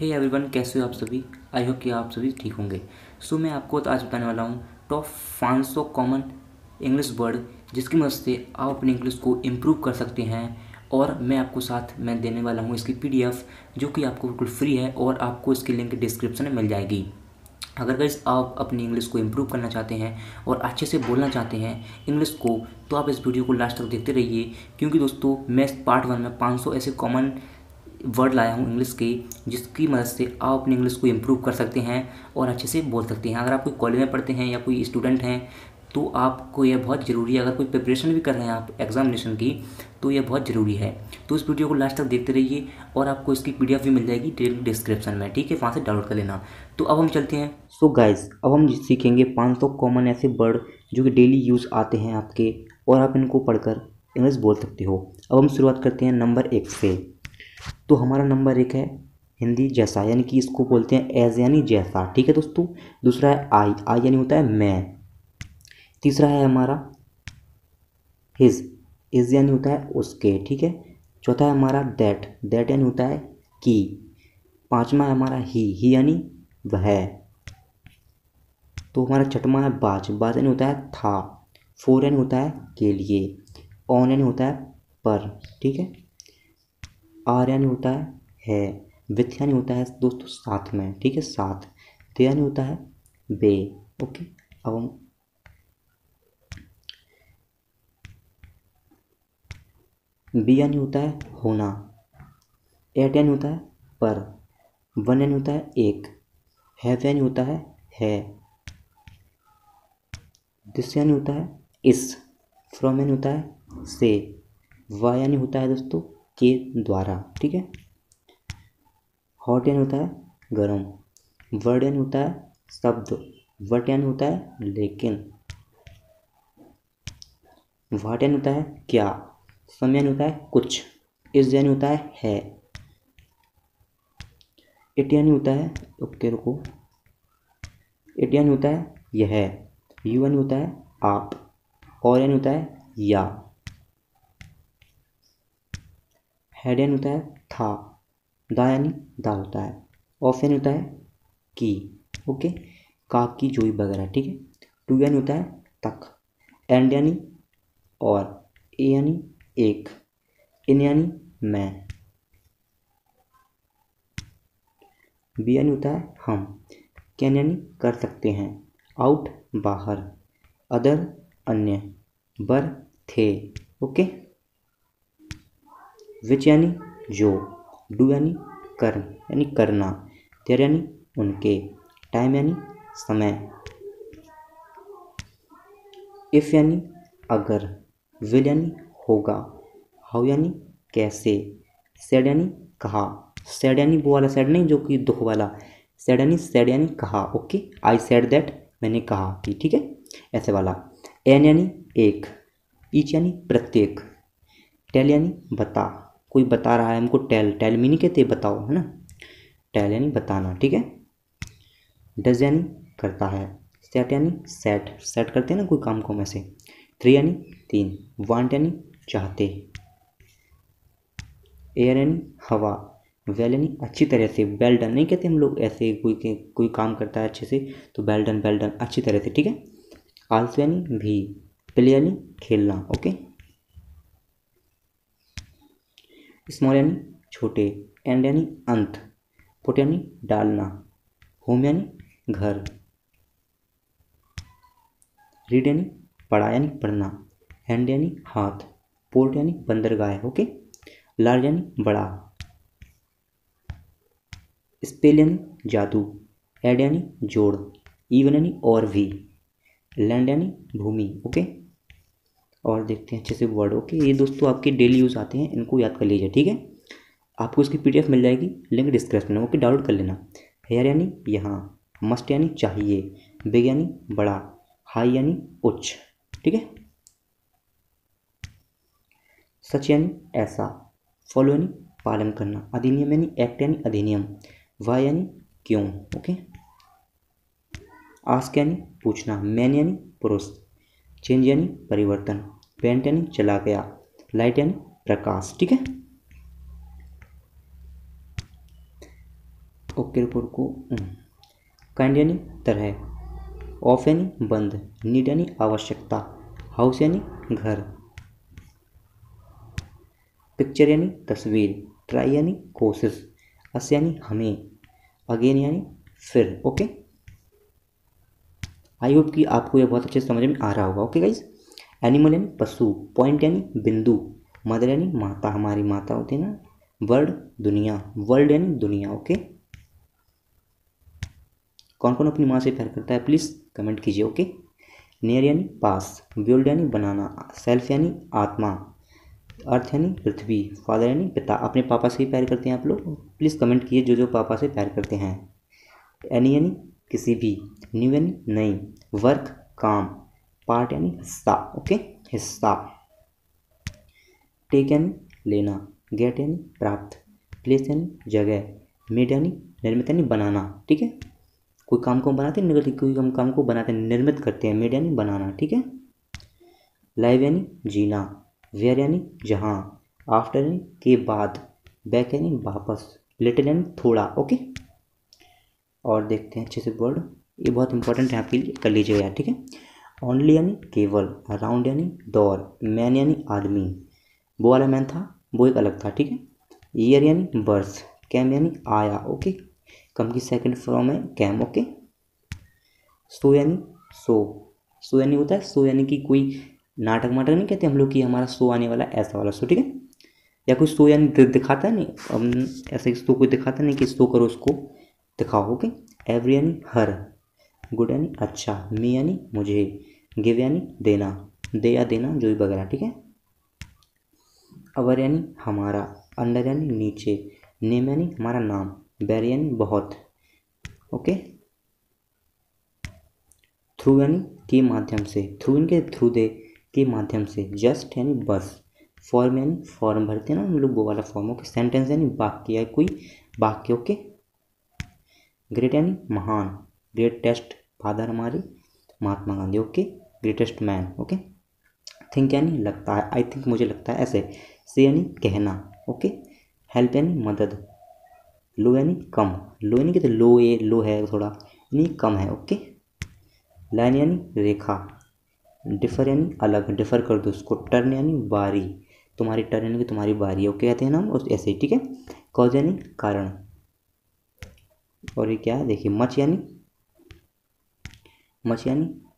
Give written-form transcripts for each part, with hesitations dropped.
Hey everyone, कैसे हो आप सभी। आई होप कि आप सभी ठीक होंगे। मैं आपको आज बताने वाला हूँ टॉप 500 कॉमन इंग्लिश वर्ड जिसकी मदद से आप अपनी इंग्लिश को इम्प्रूव कर सकते हैं। और मैं आपको साथ में देने वाला हूँ इसकी पीडीएफ, जो कि आपको बिल्कुल फ्री है और आपको इसकी लिंक डिस्क्रिप्शन में मिल जाएगी। अगर गाइस आप अपनी इंग्लिश को इम्प्रूव करना चाहते हैं और अच्छे से बोलना चाहते हैं इंग्लिश को, तो आप इस वीडियो को लास्ट तक देखते रहिए, क्योंकि दोस्तों मैं पार्ट 1 में 500 ऐसे कॉमन वर्ड लाया हूँ इंग्लिश के, जिसकी मदद से आप अपनी इंग्लिश को इम्प्रूव कर सकते हैं और अच्छे से बोल सकते हैं। अगर आप कोई कॉलेज में पढ़ते हैं या कोई स्टूडेंट हैं तो आपको यह बहुत ज़रूरी है। अगर कोई प्रिपरेशन भी कर रहे हैं आप एग्जामिनेशन की, तो यह बहुत ज़रूरी है। तो इस वीडियो को लास्ट तक देखते रहिए और आपको इसकी पीडीएफ भी मिल जाएगी डिस्क्रिप्शन में, ठीक है, वहाँ से डाउनलोड कर लेना। तो अब हम चलते हैं। गाइज, अब हम सीखेंगे 500 कॉमन ऐसे वर्ड जो कि डेली यूज़ आते हैं आपके, और आप इनको पढ़कर इंग्लिश बोल सकते हो। अब हम शुरुआत करते हैं नंबर 1 से। तो हमारा नंबर 1 है हिंदी जैसा, यानी कि इसको बोलते हैं एज यानी जैसा, ठीक है दोस्तों। दूसरा है आई, आई यानी होता है मैं। तीसरा है हमारा हिज, हिज यानी होता है उसके, ठीक है। चौथा है हमारा दैट, दैट यानी होता है कि। पांचवा है हमारा ही यानी वह। तो हमारा छठवां है बाज, बाज यानी होता है था। फोर यानी होता है के लिए। ऑन यानी होता है पर, ठीक है। आर यानी होता है। विथ यानी होता है दोस्तों साथ में, ठीक है, साथ। दे यानी होता है बे, ओके। अब हम बी यानी होता है होना। एट यानी होता है पर। वन यानी होता है एक। हैव यानी होता है। दिस यानी होता है इस। फ्रॉम यानी होता है से। वाई यानी होता है दोस्तों के द्वारा, ठीक है। हॉट यानी होता है गर्म। वर्ड यानी होता है शब्द। वट यानी होता है लेकिन। वाट यानी होता है क्या। सम यानी होता है कुछ। इज यानी होता है। इट यानी होता है, ओके रुको, इट यानी होता है यह। यू यानी होता है आप। और यानी होता है या। हेड यानी होता है था। दा यानी दा होता है। ऑफ यानी होता है की, ओके। का की जोई वगैरह, ठीक है। टू यानी होता है तक। एंड यानी और। ए यानी एक। इन यानी मैं। बी यानी होता है हम। कैन यानी कर सकते हैं। आउट बाहर। अदर अन्य। बर थे, ओके। विच यानी जो। डू यानी कर यानी करना। देयर यानी उनके। टाइम यानी समय। इफ यानी अगर। विल यानी होगा। हाउ यानी कैसे। सैड यानी कहा। सैड यानी वो वाला सैड नहीं जो कि दुख वाला। सैड यानी कहा, ओके। आई सैड दैट, मैंने कहा कि, ठीक है, ऐसे वाला। एन यानी एक। ईच यानी प्रत्येक। टेल यानी बता, कोई बता रहा है हमको, टेल, टेल मी नहीं कहते बताओ, है ना। टेल यानी बताना, ठीक है। डज यानी करता है। सेट यानी सेट, सेट करते हैं ना कोई काम को हम ऐसे। थ्री यानी तीन। वांट यानी चाहते। एयर यानी हवा। वेल यानी अच्छी तरह से। वेल डन नहीं कहते हम लोग ऐसे, कोई काम करता है अच्छे से तो वेल डन, वेल डन अच्छी तरह से, ठीक है। आल्सो यानी भी। प्ले यानी खेलना, ओके। स्मॉल यानी छोटे। एंड यानी अंत। पुट यानी डालना। होम यानी घर। रीड यानी पढ़ा यानी पढ़ना। हैंड यानी हाथ। पोर्ट यानी बंदरगाह, ओके। लार्ज यानी बड़ा। स्पेल यानी जादू। ऐड यानी जोड़। इवन यानी और भी। लैंड यानी भूमि, ओके। और देखते हैं अच्छे से वर्ड, ओके। ये दोस्तों आपके डेली यूज आते हैं, इनको याद कर लीजिए, ठीक है। आपको इसकी पीडीएफ मिल जाएगी, लिंक डिस्क्रिप्शन में, ओके, डाउनलोड कर लेना। हेयर यानी यहाँ। मस्ट यानी चाहिए। बिग यानी बड़ा। हाई यानी उच्च, ठीक है। सच यानी ऐसा। फॉलो यानी पालन करना। अधिनियम यानी एक्ट यानी अधिनियम। वाई यानी क्यों, ओके। आस्क यानी पूछना। मैन यानी पुरुष। चेंज यानी परिवर्तन। वेंट यानी चला गया। लाइट यानी प्रकाश, ठीक है। ओके रिपोर्ट को काइंड यानी तरह, ऑफ यानी बंद, नीड यानी आवश्यकता, हाउस यानी घर, पिक्चर यानी तस्वीर, ट्राई यानी कोशिश, अस यानी हमें, अगेन यानी फिर। ओके, आई होप कि आपको यह बहुत अच्छे से समझ में आ रहा होगा। ओके गाइज, एनिमल यानी पशु, पॉइंट यानी बिंदु, मदर यानी माता, हमारी माता होती है ना, वर्ड दुनिया, वर्ल्ड यानी दुनिया। ओके, कौन कौन अपनी माँ से प्यार करता है प्लीज़ कमेंट कीजिए। ओके, नियर यानी पास, बिल्ड यानी बनाना, सेल्फ यानी आत्मा, अर्थ यानी पृथ्वी, फादर यानी पिता। अपने पापा से ही प्यार करते हैं आप लोग, प्लीज़ कमेंट कीजिए जो जो पापा से प्यार करते हैं। एनी यानी किसी भी, न्यू यानी नई, वर्क काम, पार्ट यानी हिस्सा। ओके, हिस्सा, टेक यानी लेना, गेट यानी प्राप्त, प्लेस यानी जगह, मेड यानी निर्मित यानी बनाना। ठीक है, कोई काम को बनाते हैं, कोई हम काम को बनाते हैं, निर्मित करते हैं, मेड यानी बनाना। ठीक है, लाइव यानी जीना, वेयर यानी जहाँ, आफ्टर यानी के बाद, बैक यानी वापस, लिटिल यानी थोड़ा। ओके, और देखते हैं अच्छे से वर्ड, ये बहुत इंपॉर्टेंट है आपके लिए, कर लीजिएगा यार। ठीक है, ओनली यानी केवल, राउंड यानी दौर, मैन यानी आदमी, वो वाला मैन था, वो एक अलग था। ठीक है, ईयर यानी बर्थ, कैम यानी आया। ओके, कम की सेकंड फॉर्म है कैम। ओके, सो यानी सो, सो यानी होता है सो यानी कि कोई नाटक माटक नहीं कहते हम लोग कि हमारा सो आने वाला, ऐसा वाला सो। ठीक है, या कोई सो यानी दिखाता है नहीं, हम ऐसे सो कोई दिखाता नहीं कि सो करो उसको दिखाओ। ओके, एवरी यानी हर, गुड यानी अच्छा, मी यानी मुझे, गिव यानी देना, दे या देना जो भी वगैरह। ठीक है, अवर यानी हमारा, अंडर यानी नीचे, नेम यानी हमारा नाम, बैर यानी बहुत। ओके, थ्रू यानी के माध्यम से, थ्रू इनके थ्रू दे के माध्यम से, जस्ट यानी बस, फॉर्म यानी फॉर्म भरते हैं ना हम लोग, वो वाला फॉर्म। ओके, सेंटेंस यानी वाक्य या कोई वाक्य। ओके, ग्रेट यानी महान, ग्रेटेस्ट फादर हमारे Mahatma Gandhi. Okay, greatest man. Okay, think यानी लगता है, आई थिंक मुझे लगता है ऐसे, से यानी कहना। ओके, हेल्प यानी मदद, लो यानी कम, लो यानी कहते लो, ये लो है थोड़ा यानी कम है। ओके, लाइन यानी रेखा, डिफर यानी अलग, डिफर कर दो उसको, टर्न यानी बारी, तुम्हारी टर्न यानी कि तुम्हारी बारी। ओके, कहते हैं ना हम ऐसे ही। ठीक है, कॉज यानी कारण, और ये क्या है देखिए, मच यानी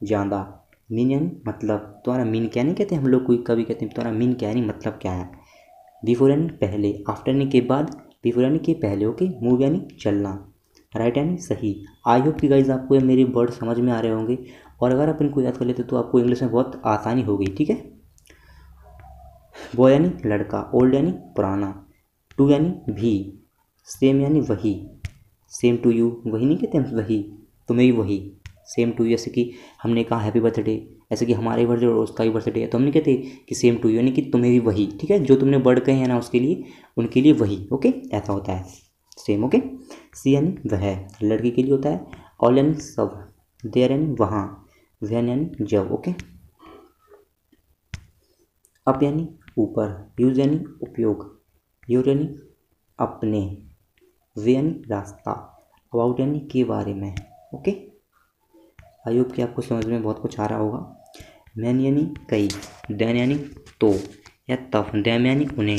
ज़्यादा, मीन यानी मतलब, तुम्हारा मीन क्या नहीं कहते हम लोग, कोई कभी कहते हैं तुम्हारा मीन क्या है, नहीं मतलब क्या है। बिफोर यानी पहले, आफ्टर यानी के बाद, बिफोर यानी के पहले। ओके, मूव यानी चलना, राइट यानी सही। आई होप कि गाइज आपको ये मेरे वर्ड समझ में आ रहे होंगे, और अगर आप इनको याद कर लेते तो आपको इंग्लिश में बहुत आसानी हो गई। ठीक है, बॉय यानी लड़का, ओल्ड यानी पुराना, टू यानी भी, सेम यानी वही, सेम टू यू वही नहीं कहते हम, वही तुम्हें भी वही, सेम टू यू। जैसे कि हमने कहा हैप्पी बर्थडे, ऐसे कि हमारे बर्थडे और उसका भी बर्थडे है, तो हम नहीं कहते कि सेम टू यू, यानी कि तुम्हें भी वही। ठीक है, जो तुमने वर्ड कहे हैं ना उसके लिए, उनके लिए वही। ओके, ऐसा होता है सेम। ओके, सी यानी वह, लड़की के लिए होता है, ऑल यानी सब, देयर यानी वहाँ, वैन यानी जब। ओके, अप यानी ऊपर, यूज यानी उपयोग, योर यानी अपने, वे यानी रास्ता, अबाउट यानी के बारे में। ओके, आई होप कि आपको समझ में बहुत कुछ आ रहा होगा। मैन यानी कई, देन यानी तो या तब, डैम यानी उन्हें,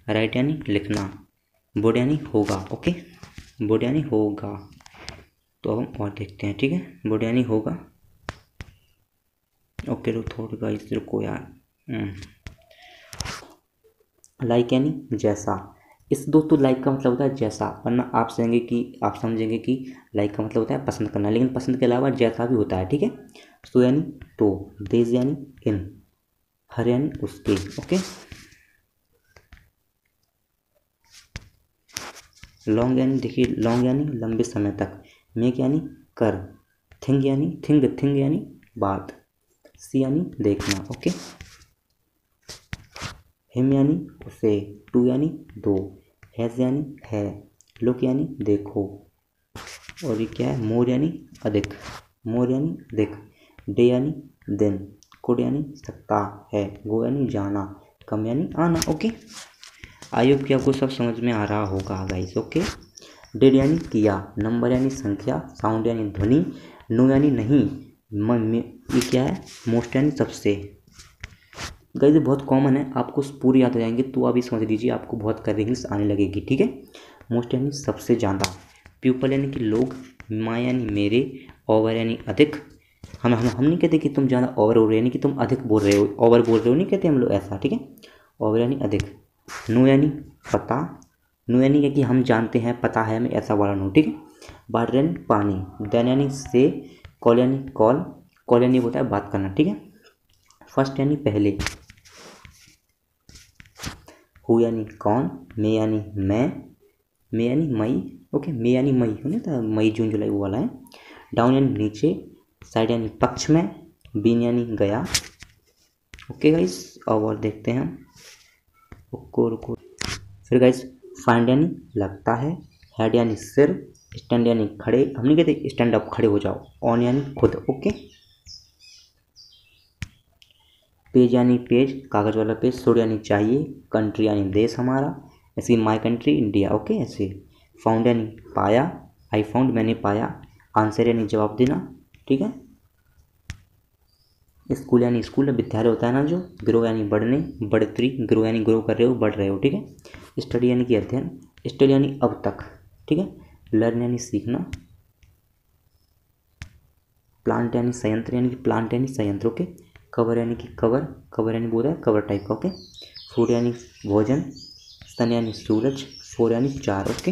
राइट यानी लिखना, बोर्ड यानी होगा। ओके, बोर्ड यानी होगा, तो हम और देखते हैं। ठीक है, बोर्ड यानी होगा। ओके, थोड़ा इस रुको यार। लाइक यानी जैसा, इस दोस्तों लाइक का मतलब होता है जैसा, वरना आप समझेंगे कि लाइक का मतलब होता है पसंद करना, लेकिन पसंद के अलावा जैसा भी होता है। ठीक है, सो यानी तो, देज यानी इन, हर यानी उसके। ओके, लॉन्ग यानी देखिए, लॉन्ग यानी लंबे समय तक, मेक यानी कर, थिंग यानी बात, सी यानी देखना। ओके, हिम यानी उसे, टू यानी दो, हैज़ यानी है, लुक यानी देखो, और ये क्या है, मोर यानी अधिक, मोर यानी अधिक, डे यानी दिन, कुड यानी सकता है, गो यानी जाना, कम यानी आना। ओके, आई होप कि आपको सब समझ में आ रहा होगा गाइस। ओके, डिड यानी किया, नंबर यानी संख्या, साउंड यानी ध्वनि, नो यानी नहीं, ये क्या है, मोस्ट यानी सबसे। गाइस ये बहुत कॉमन है, आपको पूरी याद हो जाएंगे तो अभी समझ लीजिए आपको बहुत कर इंग्लिश आने लगेगी, ठीक है। मोस्ट यानी सबसे ज़्यादा, पीपल यानी कि लोग, माँ यानी मेरे, ओवर यानी अधिक। हम नहीं कहते कि तुम ज़्यादा ओवर हो रहे हो, यानी कि तुम अधिक बोल रहे हो, ओवर बोल रहे हो नहीं कहते हम लोग ऐसा, ठीक है। ओवर यानी अधिक। नो यानी पता, नो यानी कि हम जानते हैं, पता है हमें, ऐसा वाला नो, ठीक है। वाटर यानी पानी, देन यानी से, कॉल यानी कॉल, कॉल यानी होता है बात करना, ठीक है। फर्स्ट यानी पहले, हु यानी कौन, मे यानी मैं, मे यानी मई, ओके, मे यानी मई हो ना, था मई जून जुलाई वो वाला है। डाउन यानी नीचे, साइड यानी पक्ष में, बीन यानी गया, ओके गाइस। और देखते हैं हम, रुको। फिर गाइस फाइंड यानी लगता है, हेड यानी सिर, स्टैंड यानी खड़े, हम नहीं कहते स्टैंड अप खड़े हो जाओ, ऑन यानी खुद, ओके। पेज यानी पेज, कागज वाला पेज, शुड यानी चाहिए, कंट्री यानी देश हमारा, ऐसे माई कंट्री इंडिया, ओके ऐसे। फाउंड यानी पाया, आई फाउंड मैंने पाया, आंसर यानी जवाब देना, ठीक है। स्कूल यानी स्कूल, विद्यालय होता है ना जो। ग्रो यानी बढ़ने, बढ़ोतरी, ग्रो यानी ग्रो कर रहे हो, बढ़ रहे हो, ठीक है। स्टडी यानी कि अध्ययन, स्टडी यानी अब तक, ठीक है। लर्न यानी सीखना, प्लांट यानी संयंत्र, यानी कि प्लांट यानी संयंत्र, ओके। कवर यानी कि कवर, कवर यानी बोला है कवर टाइप का, ओके। फूड यानी भोजन, सन यानी सूरज, फोर यानी चार, ओके।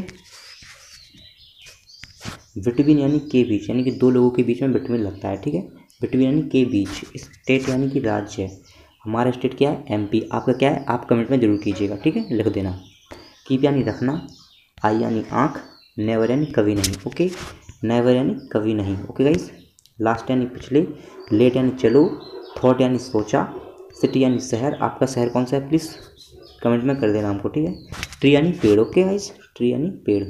बिटवीन यानी के बीच, यानी कि दो लोगों के बीच में बिटवीन लगता है, ठीक है। बिटवीन यानी के बीच। स्टेट यानी कि राज्य है, हमारा स्टेट क्या है, एमपी, आपका क्या है, आप कमेंट में जरूर कीजिएगा, ठीक है, लिख देना। कीप यानी रखना, आई यानी आँख, नेवर यानी कभी नहीं, ओके। नेवर यानी कभी नहीं, ओके गाइस। लास्ट यानी पिछले, लेट यानी चलो, थॉट यानी सोचा, सिटी यानी शहर, आपका शहर कौन सा है प्लीज़ कमेंट में कर देना हमको, ठीक है। ट्री यानी पेड़, ओके गाइस, ट्री यानी पेड़।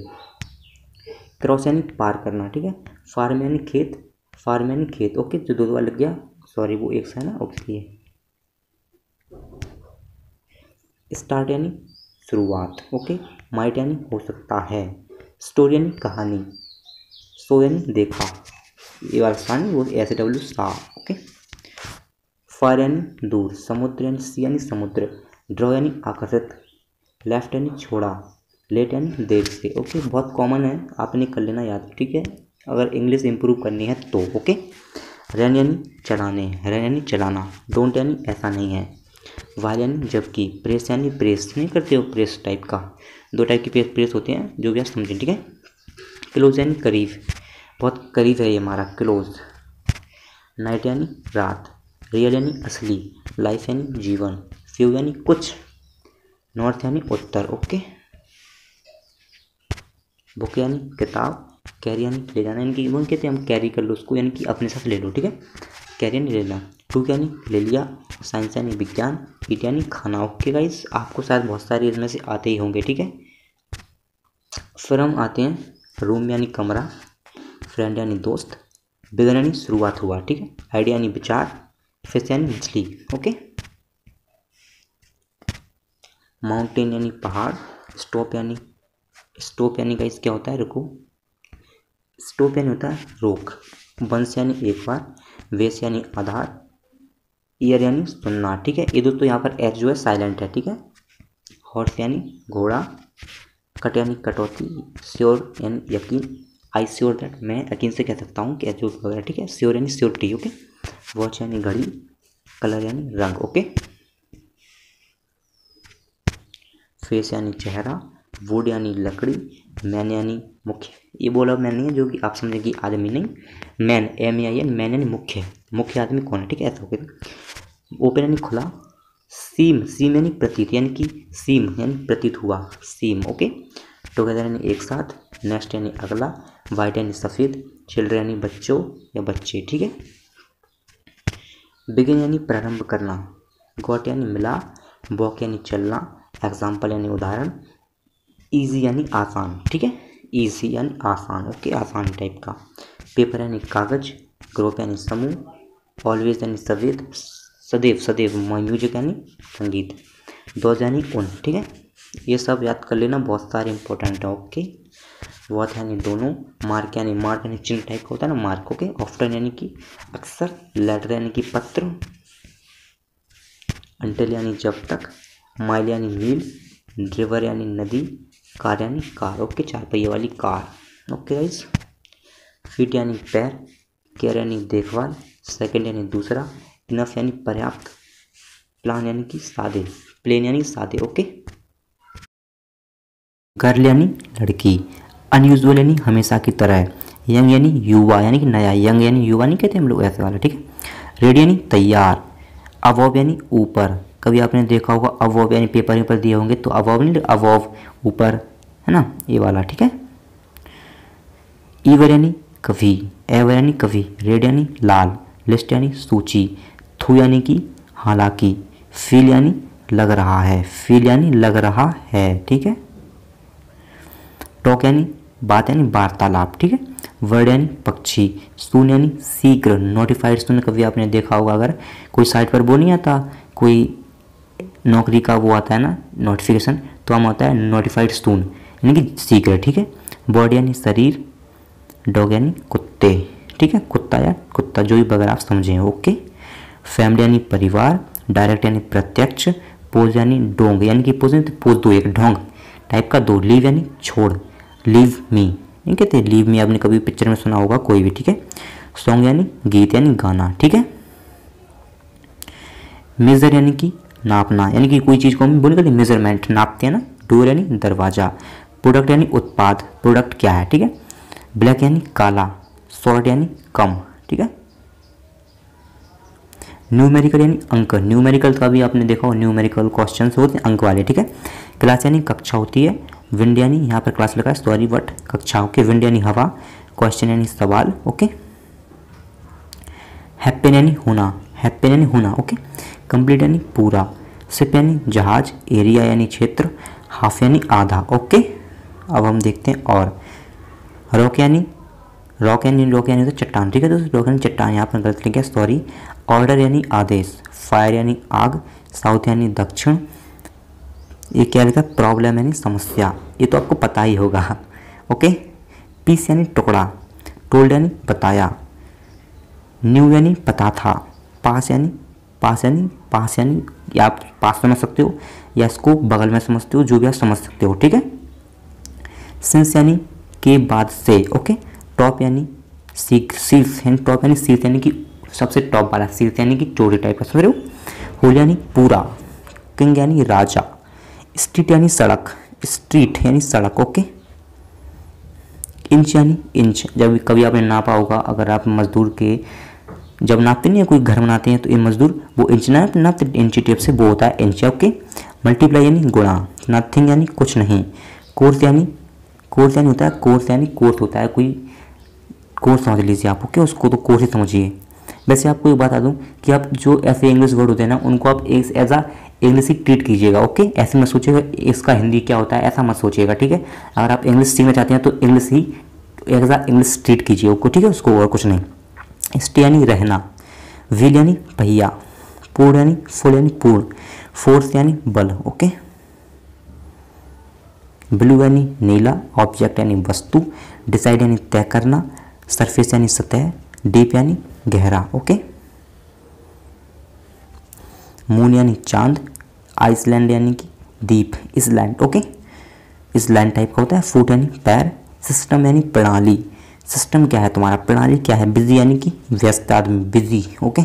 क्रॉस यानी पार करना, ठीक है। फार्म यानी खेत, फार्म यानी खेत, ओके, जो दो बार लग गया, सॉरी वो एक सा है ना, ओके। स्टार्ट यानी शुरुआत, ओके। माइट यानी हो सकता है। स्टोरी यानी कहानी, सो यानी देखा, ये वाला सानी वो SW सा, ओके। फार यानी दूर, समुद्र यानी सी यानी समुद्र, ड्रॉ यानी आकर्षित, लेफ्ट यानी छोड़ा, लेट यानी देर से, ओके। बहुत कॉमन है, आपने कर लेना याद, ठीक है, अगर इंग्लिश इंप्रूव करनी है तो, ओके। रन यानी चलाने, रन यानी चलाना, डोंट यानी ऐसा नहीं है, वाइल यानी जबकि, प्रेस यानी प्रेस नहीं करते हो, प्रेस टाइप का, दो टाइप की प्रेस होते हैं जो भी आप समझें, ठीक है। क्लोज यानी करीब, बहुत करीब है ये हमारा, क्लोज। नाइट यानी रात, रियल यानी असली, लाइफ यानी जीवन, फ्यू यानी कुछ, नॉर्थ यानी उत्तर, ओके। बुक यानी किताब, कैरी यानी ले जाना, यानी कि वो कहते हैं हम कैरी कर लो उसको, यानी कि अपने साथ ले लो, ठीक है। कैरी यानी लेना, टूक यानी ले लिया, साइंस यानी विज्ञान, ईट यानी खाना, ओके गाइस। आपको शायद बहुत सारे इसमें से आते ही होंगे, ठीक है। फिर हम आते हैं रूम यानी कमरा, फ्रेंड यानी दोस्त, बिगन यानी शुरुआत हुआ, ठीक है। आइडिया यानी विचार, फिश यानी मछली, ओके। माउंटेन यानी पहाड़, स्टॉप यानी गाइस क्या होता है, रुको, स्टॉप यानी होता है रोक, वंश यानी एक बार, वेस यानी आधार, ईयर यानी सुनना, ठीक है। ये दोस्तों यहाँ पर एच जो है साइलेंट है, ठीक है। हॉर्स यानी घोड़ा, कट यानी कटौती, श्योर यानी यकीन, आई श्योर दैट, मैं यकीन से कह सकता हूँ कि एच वगैरह, ठीक है। श्योर यानी श्योरिटी, ओके। वॉच यानी घड़ी, कलर यानी रंग, ओके। फेस यानी चेहरा, वुड यानी लकड़ी, मैन यानी मुख्य, ये बोला मैन नहीं है जो कि आप समझेंगे आदमी नहीं, मैन MAN, मैन यानी मुख्य, मुख्य आदमी कौन है, ठीक है, ऐसा हो गया। ओपन यानी खुला, सीम यानी प्रतीत, यानी कि सीम यानी प्रतीत हुआ, सीम, ओके। टुगेदर यानी एक साथ, नेक्स्ट यानी अगला, वाइट यानी सफ़ेद, चिल्ड्रन यानी बच्चों या बच्चे, ठीक है। बिगिन यानी प्रारंभ करना, गॉट यानी मिला, वॉक यानी चलना, एग्जाम्पल यानी उदाहरण, ईजी यानी आसान, ठीक है, ईजी यानी आसान, ओके, आसान टाइप का। पेपर यानी कागज, ग्रुप यानी समूह, ऑलवेज यानी सदैव सदैव, म्यूजिक यानी संगीत, दोज यानी उन, ठीक है। ये सब याद कर लेना, बहुत सारे इंपॉर्टेंट है, ओके। वॉथ यानी दोनों, मार्क यानी चिन्ह टाइप का होता है ना, मार्क। ओके, ऑफ्टन यानी कि अक्सर, लेटर यानी कि पत्र, अंटिल यानी जब तक, माइल यानी मील, रिवर यानी नदी, कार यानी कार। ओके, 4 पहिए वाली कार। ओके गाइस, फीट यानी पैर, केयर यानी देखभाल, सेकंड यानी दूसरा, इनफ यानी पर्याप्त, प्लान यानी कि सादे, प्लेन यानी सादे। ओके, गर्ल यानी लड़की, अनयूजुअल यानी हमेशा की तरह, यंग यानी युवा यानी कि नया, यंग यानी युवा नहीं कहते हम लोग ऐसे वाला, ठीक है। रेडी यानी तैयार, अबव यानी ऊपर, कभी आपने देखा होगा अबव यानी पेपर पर दिए होंगे तो अबव नहीं, अबव ऊपर, है ना, ये वाला, ठीक है। ईवर यानी कभी, एवर यानी कभी, रेड यानी लाल, लिस्ट यानी सूची, थू यानी कि हालांकि, फील यानी लग रहा है, फील यानी लग रहा है, ठीक है। टॉक यानी बात यानी वार्तालाप, ठीक है। वर्ड यानी पक्षी, सून यानी शीघ्र, नोटिफाइड सून कभी आपने देखा होगा, अगर कोई साइट पर वो नहीं आता, कोई नौकरी का वो आता है ना नोटिफिकेशन, तो हम होता है नोटिफाइड सून यानी कि शीघ्र, ठीक है। बॉडी यानी शरीर, डॉग यानी कुत्ते, ठीक है, कुत्ता या कुत्ता जो भी बगैर आप समझें। ओके, फैमिली यानी परिवार, डायरेक्ट यानी प्रत्यक्ष, पोज यानी डोंग यानी कि पोज तो पोज दो, एक ढोंग टाइप का दो, लीव यानी छोड़, लीव मी नहीं कहते, लीव मी आपने कभी पिक्चर में सुना होगा कोई भी, ठीक है। सॉन्ग यानी गीत यानी गाना, ठीक है। मेजर यानी कि नापना, यानी कि कोई चीज़ को हम बोलेंगे मेजरमेंट, नापते हैं ना। डोर यानी दरवाजा, प्रोडक्ट यानी उत्पाद, प्रोडक्ट क्या है, ठीक है। ब्लैक यानी काला, शॉर्ट यानी कम, ठीक है। न्यूमेरिकल यानी अंक, न्यूमेरिकल का भी आपने देखा हो, न्यूमेरिकल क्वेश्चन होते हैं अंक वाले, ठीक है। क्लास यानी कक्षा होती है, विंड यानी यहाँ पर क्लास लगा है सॉरी बट कक्षा, ओके। विंड यानी हवा, क्वेश्चन यानी सवाल, ओके। हैप्पन यानी होना, हैप्पन यानी होना, ओके। कंप्लीट यानी पूरा, शिप यानी जहाज, एरिया यानी क्षेत्र, हाफ यानी आधा, ओके। अब हम देखते हैं और रॉक यानी तो चट्टान, ठीक है दोस्तों, रॉक यानी चट्टान, यहाँ पर गलत लिखा है सॉरी। ऑर्डर यानी आदेश, फायर यानी आग, साउथ यानी दक्षिण, ये क्या लिखा है प्रॉब्लम यानी समस्या, ये तो आपको पता ही होगा, ओके। पीस यानी टुकड़ा, टोल्ड यानी बताया, न्यू यानी पता था, पास यानी या आप पास समझ सकते हो या इसको बगल में समझते हो, जो भी आप समझ सकते हो, ठीक है। सिंस यानी के बाद से, ओके। टॉप यानी शीर्ष यानी टॉप यानी शीर्ष यानी कि सबसे टॉप वाला, शीर्ष यानी कि चोटी टाइप का, समझ रहे हो। होल यानी पूरा, किंग यानी राजा, स्ट्रीट यानी सड़क, स्ट्रीट यानी सड़क, ओके। इंच यानी इंच, जब कभी आपने नापा होगा, अगर आप मजदूर के जब नापते नहीं है कोई घर बनाते हैं तो ये मजदूर वो इंच नापते इंची टेप से, वो होता है इंच, ओके। मल्टीप्लाई यानी गुणा, नथिंग यानी कुछ नहीं, कोर्स यानी होता है, कोर्स होता है कोई कोर्स समझ लीजिए आप, ओके, उसको तो कोर्स ही समझिए। वैसे आपको एक बता दूं कि आप जो ऐसे इंग्लिश वर्ड होते हैं ना उनको आप एज आ इंग्लिश ही ट्रीट कीजिएगा, ओके। ऐसे मत सोचिएगा इसका हिंदी क्या होता है, ऐसा मत सोचिएगा, ठीक है। अगर आप इंग्लिश सीखना चाहते हैं तो इंग्लिश ही एज आ इंग्लिश ट्रीट कीजिए उसको, ठीक है, उसको और कुछ नहीं। स्टे यानी रहना, व्हील यानी पहिया, फुल यानी पूर्ण, फोर्स यानी बल, ओके। ब्लू यानी नीला, ऑब्जेक्ट यानी वस्तु, डिसाइड यानी तय करना, सरफेस यानी सतह, डीप यानी गहरा, ओके। मून यानी चांद, आइसलैंड यानी कि द्वीप, इसलैंड, ओके, इसलैंड टाइप का होता है। फुट यानी पैर, सिस्टम यानी प्रणाली, सिस्टम क्या है तुम्हारा, प्रणाली क्या है। बिजी यानी कि व्यस्त आदमी, बिजी, ओके।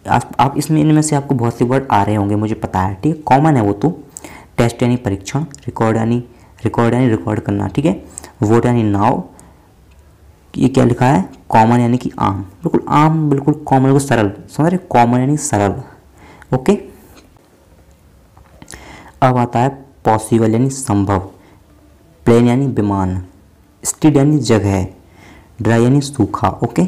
आप इसमें इनमें से आपको बहुत से वर्ड आ रहे होंगे, मुझे पता है, ठीक है, कॉमन है वो तो। टेस्ट यानी परीक्षण, रिकॉर्ड यानी रिकॉर्ड करना, ठीक है। वोट यानी नाव, ये क्या लिखा है कॉमन यानी कि आम, बिल्कुल आम, बिल्कुल कॉमन, बिल्कुल सरल, समझ रहे, कॉमन यानी सरल, ओके। अब आता है पॉसिबल यानी संभव, प्लेन यानी विमान, स्टीड यानी जगह, ड्राई यानी सूखा, ओके।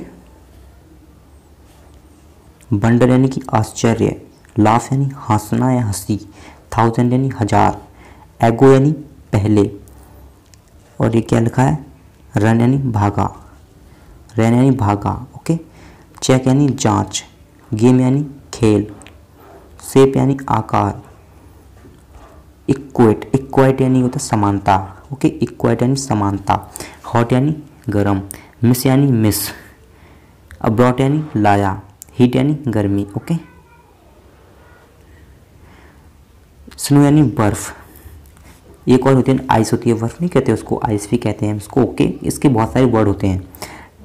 बंडल यानी कि आश्चर्य, लाफ यानी हंसना या हंसी, थाउजेंड यानी हजार, एगो यानी पहले, और ये क्या लिखा है रन यानी भागा, ओके। चेक यानी जांच, गेम यानी खेल, शेप यानी आकार, इक्वेट यानी होता समानता, ओके। इक्वाइट यानी समानता। हॉट यानी गर्म। मिस यानी मिस। अब्रॉट यानी लाया। हीट यानी गर्मी, ओके। स्नो यानी बर्फ। एक और होती है आइस, होती है बर्फ नहीं कहते उसको, आइस भी कहते हैं उसको, ओके। इसके बहुत सारे वर्ड होते हैं।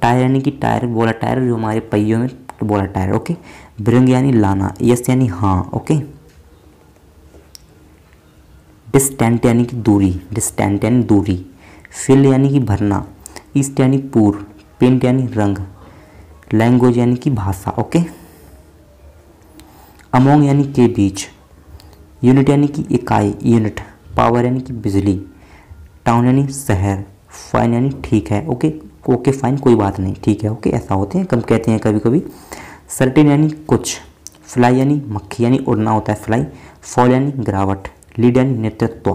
टायर यानी कि टायर, बोला टायर जो हमारे पहियों में, तो बोला टायर, ओके। ब्रिंग यानी लाना। यस यानी हाँ, ओके। डिस्टेंट यानी कि दूरी, डिस्टेंट यानी दूरी। फिल यानी कि भरना। ईस्ट यानी पूर्व। पेंट यानी रंग। लैंग्वेज यानी कि भाषा, ओके। अमोंग यानी के बीच। यूनिट यानी कि इकाई, यूनिट। पावर यानी कि बिजली। टाउन यानी शहर। फाइन यानी ठीक है, ओके। ओके फाइन, कोई बात नहीं, ठीक है, ओके। ऐसा होते हैं, कम कहते हैं कभी कभी। सर्टेन यानी कुछ। फ्लाई यानी मक्खी, यानी उड़ना होता है फ्लाई। फॉल यानी गिरावट। लीड यानी नेतृत्व।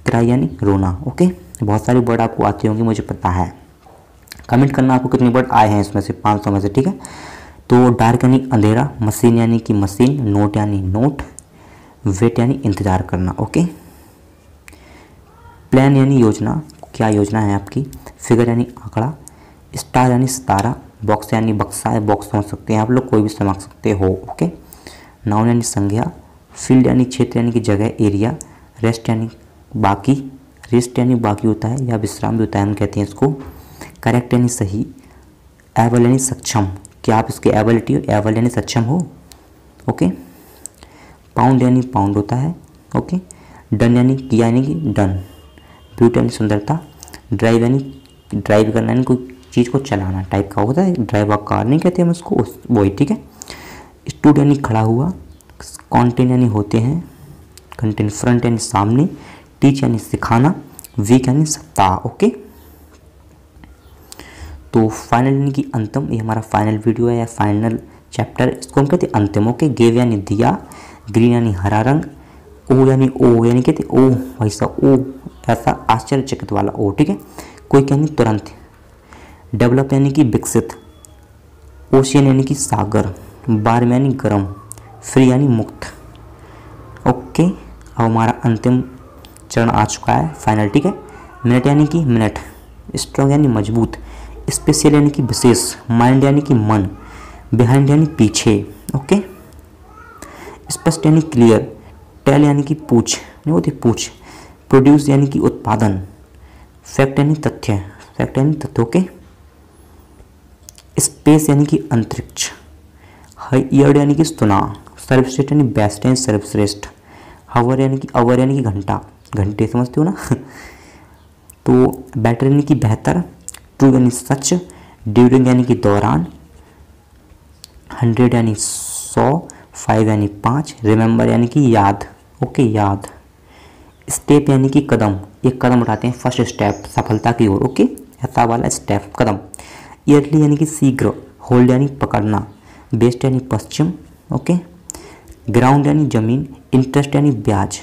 क्राई यानी रोना, ओके। बहुत सारे वर्ड आपको आते होंगे, मुझे पता है। कमेंट करना आपको कितने वर्ड आए हैं इसमें से, 500 में से, ठीक है। तो डार्क यानी अंधेरा। मशीन यानी कि मशीन। नोट यानी नोट। वेट यानी इंतजार करना, ओके। प्लान यानी योजना, क्या योजना है आपकी। फिगर यानी आंकड़ा। स्टार यानी सितारा। बॉक्स यानी बक्सा है, बॉक्स समझ सकते हैं आप लोग, कोई भी समझ सकते हो, ओके। नाउन यानी संज्ञा। फील्ड यानी क्षेत्र यानी कि जगह, एरिया। रेस्ट यानी बाकी। रेस्ट यानी बाकी होता है या विश्राम भी होता है, हम कहते हैं इसको। करेक्ट यानी सही। एबल यानी सक्षम, क्या आप इसके एबिलिटी हो, एबल यानी सक्षम हो, ओके। पाउंड यानी पाउंड होता है, ओके। डन यानी किया, यानी कि डन। ब्यूटी यानी सुंदरता। ड्राइव यानी ड्राइव करना, यानी कोई चीज़ को चलाना टाइप का होता है। ड्राइव कार नहीं कहते हम उसको, वही, ठीक है। स्टूड यानी खड़ा हुआ। कॉन्टेन यानी होते हैं, कंटेन। फ्रंट यानी सामने। टीच यानी सिखाना। वीक यानी सप्ताह, ओके। तो फाइनल यानी कि अंतिम, ये हमारा फाइनल वीडियो है या फाइनल चैप्टर, इसको हम कहते हैं अंतिम, ओके। गेव यानी दिया। ग्रीन यानी हरा रंग। ओ यानी ओ, यानी कहते ओ वैसा ओ, ऐसा आश्चर्यचकित वाला ओ, ठीक है। क्विक यानी तुरंत। डेवलप यानी कि विकसित। ओशियन यानी कि सागर। वार्म यानी गर्म। फ्री यानी मुक्त, ओके। अब हमारा अंतिम चरण आ चुका है, फाइनल, ठीक है। मिनट यानी कि मिनट। स्ट्रॉन्ग यानी मजबूत। स्पेशल यानी कि विशेष। माइंड यानी कि मन। बिहाइंड यानी पीछे, ओके। स्पष्ट यानी क्लियर। टेल यानी कि पूछ, नहीं होती पूछ। प्रोड्यूस यानी कि उत्पादन। फैक्ट यानी तथ्य, फैक्ट यानी तथ्य, ओके। स्पेस यानी कि अंतरिक्ष। ईयर्ड यानी कि सुना। सर्वश्रेष्ठ यानी बेस्ट यानी सर्वश्रेष्ठ। हावर यानी कि घंटा, घंटे समझते हो ना। तो बेटर यानी कि बेहतर। ट्रू यानी सच। ड्यूरिंग यानी कि दौरान। 100 यानी 100। 5 यानी 5। रिमेंबर यानी कि याद, ओके, याद। स्टेप यानी कि कदम, एक कदम उठाते हैं, फर्स्ट स्टेप सफलता की ओर, ओके, ऐसा वाला स्टेप, कदम। ईयरली यानी कि शीघ्र। होल्ड यानी पकड़ना। बेस्ट यानी पश्चिम, ओके। ग्राउंड यानी जमीन। इंटरेस्ट यानी ब्याज।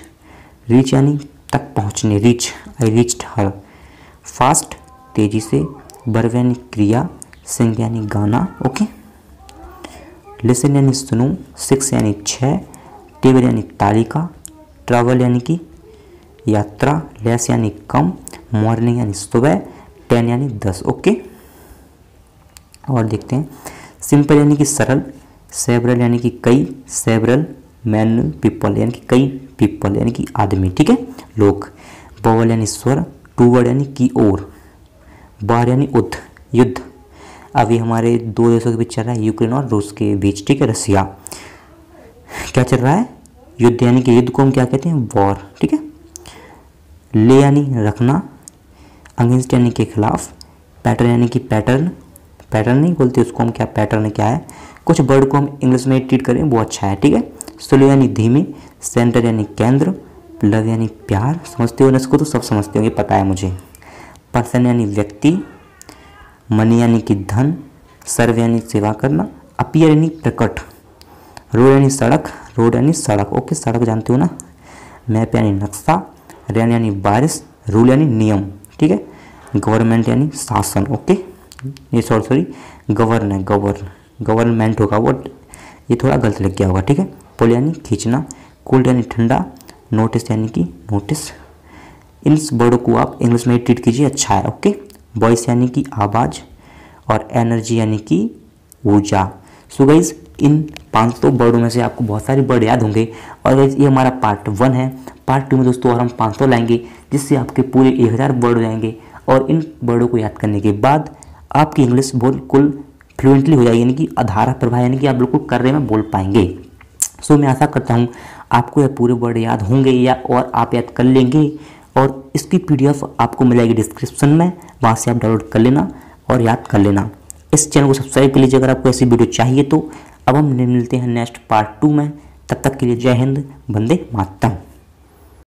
रीच यानी तक पहुंचने, reach, I reached her. Fast तेजी से। वर्ब यानी क्रिया। सिंग यानी गाना, ओके। लिसन यानी सुनो। 6 यानी 6। टेबल यानी तालिका। ट्रैवल यानी कि यात्रा। लेस यानी कम। मॉर्निंग यानी सुबह। 10 यानी 10, ओके। और देखते हैं, सिंपल यानी कि सरल। सेवरल यानी कि कई। सेवरल मैन पीपल यानी कि कई पीपल यानी कि आदमी, ठीक है, लोग। बवल यानी स्वर। टूवर्ड यानी की ओर। बार यानी युद्ध। अभी हमारे दो देशों के बीच चल रहा है, यूक्रेन और रूस के बीच, ठीक है, रसिया। क्या चल रहा है, युद्ध, यानी कि युद्ध को हम क्या कहते हैं, वॉर, ठीक है। ले यानी रखना। अगेंस्ट यानी के खिलाफ। पैटर्न यानी कि पैटर्न, पैटर्न नहीं बोलते उसको हम, क्या पैटर्न क्या है। कुछ वर्ड को हम इंग्लिश में ट्रीट करें वो अच्छा है, ठीक है। स्लो यानी धीमे। सेंटर यानी केंद्र। लव यानी प्यार, समझते हो ना इसको, तो सब समझते होंगे, पता है मुझे। पर्सन यानी व्यक्ति। मनी यानी कि धन। सर्व यानी सेवा करना। अपीयर यानी प्रकट। रोड यानी सड़क। रोड यानी सड़क, ओके, सड़क जानते हो ना। मैप यानी नक्शा। रेन यानी बारिश। रूल यानी नियम, ठीक है। गवर्नमेंट यानी शासन, ओके। ये सॉरी गवर्न है, गवर्नमेंट होगा वो, ये थोड़ा गलत लग गया होगा, ठीक है। पुल यानी खींचना। कोल्ड यानी ठंडा। नोटिस यानी कि नोटिस। इन वर्डों को आप इंग्लिश में ट्रीट कीजिए, अच्छा है। ओके, वॉइस यानी कि आवाज़ और एनर्जी यानी कि ऊर्जा। सो गाइज इन 500 वर्डों में से आपको बहुत सारे वर्ड याद होंगे और गाइज ये हमारा पार्ट 1 है। पार्ट 2 में दोस्तों और हम 500 लाएंगे जिससे आपके पूरे 1000 वर्ड हो जाएंगे और इन वर्डों को याद करने के बाद आपकी इंग्लिश बिल्कुल फ्लुएंटली हो जाएगी, यानी कि आधार प्रवाह, यानी कि आप बिल्कुल कर्रे में बोल पाएंगे। सो मैं आशा करता हूँ आपको ये पूरे वर्ड याद होंगे या और आप याद कर लेंगे और इसकी PDF आपको मिलेगी डिस्क्रिप्शन में, वहाँ से आप डाउनलोड कर लेना और याद कर लेना। इस चैनल को सब्सक्राइब कर लीजिए अगर आपको ऐसी वीडियो चाहिए तो। अब हम मिलते हैं नेक्स्ट पार्ट 2 में, तब तक के लिए जय हिंद, वंदे मातरम।